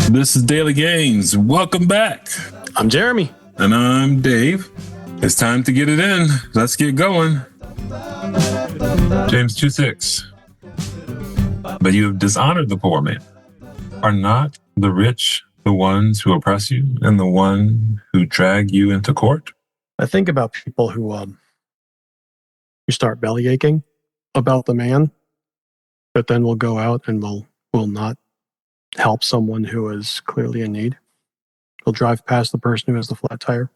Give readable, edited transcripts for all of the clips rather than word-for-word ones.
This is Daily Gains. Welcome back. I'm Jeremy. And I'm Dave. It's time to get it in. Let's get going. James 2:6. But you have dishonored the poor man. Are not the rich the ones who oppress you and the one who drag you into court? I think about people who start belly aching about the man, but then will go out and will not help someone who is clearly in need. Will drive past the person who has the flat tire.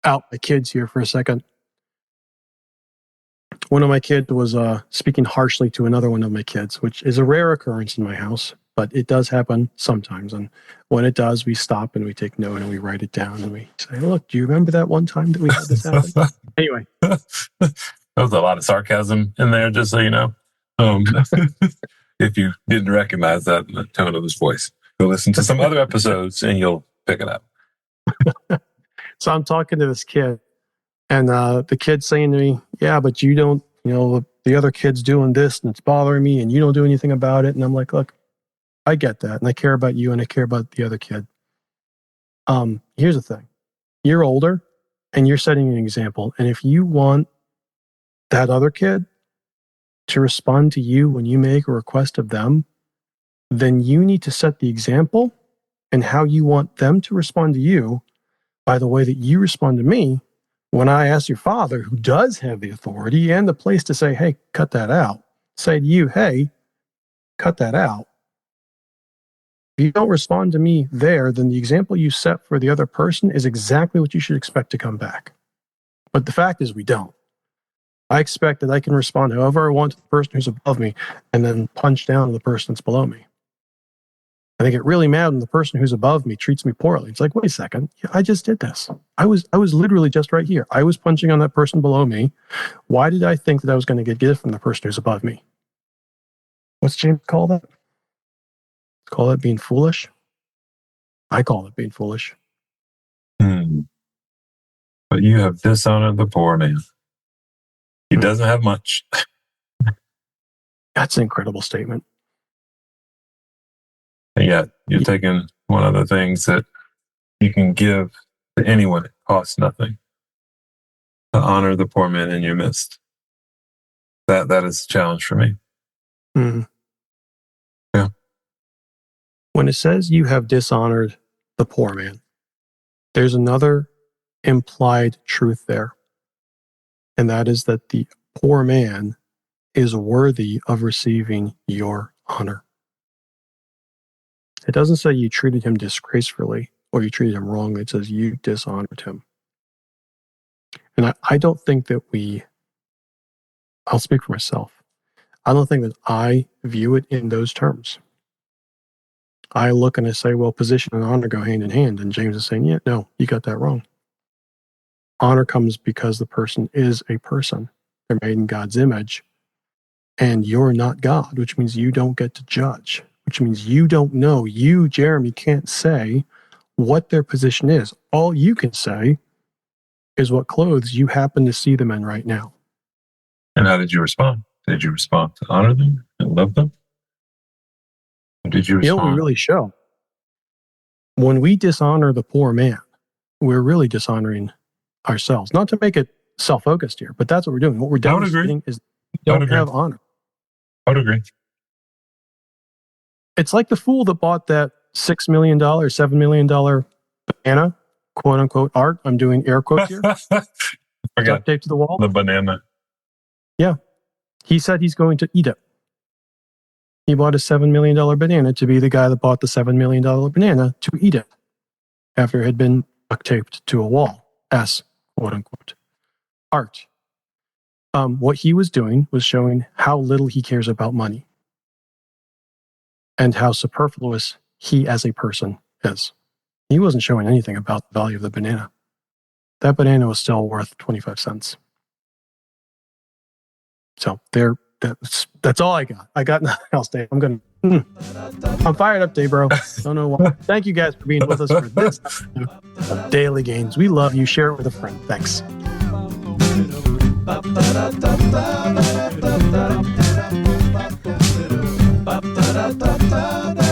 Out my kids here for a second. One of my kids was speaking harshly to another one of my kids, which is a rare occurrence in my house, but it does happen sometimes. And when it does, we stop and we take note and we write it down and we say, look, do you remember that one time that we had this happen? Anyway. There was a lot of sarcasm in there, just so you know. If you didn't recognize that in the tone of his voice, go listen to some other episodes and you'll pick it up. So I'm talking to this kid, and the kid's saying to me, yeah, but you don't, the other kid's doing this and it's bothering me and you don't do anything about it. And I'm like, look, I get that. And I care about you and I care about the other kid. Here's the thing. You're older and you're setting an example. And if you want that other kid to respond to you when you make a request of them, then you need to set the example and how you want them to respond to you by the way that you respond to me when I ask your father, who does have the authority and the place to say, hey, cut that out, say to you, hey, cut that out. If you don't respond to me there, then the example you set for the other person is exactly what you should expect to come back. But the fact is we don't. I expect that I can respond however I want to the person who's above me and then punch down to the person that's below me. I get really mad when the person who's above me treats me poorly. It's like, wait a second, I just did this. I was literally just right here. I was punching on that person below me. Why did I think that I was going to get gift from the person who's above me? What's James call that? Call that being foolish? I call it being foolish. But you have dishonored the poor man. He doesn't have much. That's an incredible statement. And yet, you're taking one of the things that you can give to anyone. It costs nothing to honor the poor man in your midst. That is a challenge for me. Mm-hmm. Yeah. When it says you have dishonored the poor man, there's another implied truth there. And that is that the poor man is worthy of receiving your honor. It doesn't say you treated him disgracefully or you treated him wrongly. It says you dishonored him. And I don't think that I'll speak for myself. I don't think that I view it in those terms. I look and I say, well, position and honor go hand in hand. And James is saying, yeah, no, you got that wrong. Honor comes because the person is a person. They're made in God's image. And you're not God, which means you don't get to judge, which means you don't know. You, Jeremy, can't say what their position is. All you can say is what clothes you happen to see them in right now. And how did you respond? Did you respond to honor them and love them? Or did you respond? We really show. When we dishonor the poor man, we're really dishonoring ourselves. Not to make it self-focused here, but that's what we're doing. What we're demonstrating is don't have honor. I would agree. It's like the fool that bought that $6 million, $7 million banana, quote unquote art. I'm doing air quotes here. Duct tape to the wall. The banana. Yeah. He said he's going to eat it. He bought a $7 million banana to be the guy that bought the $7 million banana to eat it after it had been duct taped to a wall as quote unquote art. What he was doing was showing how little he cares about money and how superfluous he as a person is. He wasn't showing anything about the value of the banana. That banana was still worth 25 cents. So that's all I got. I got nothing else, Dave. I'm fired up, Dave, bro. Don't know why. Thank you guys for being with us for this episode of Daily Gains. We love you. Share it with a friend. Thanks. brother.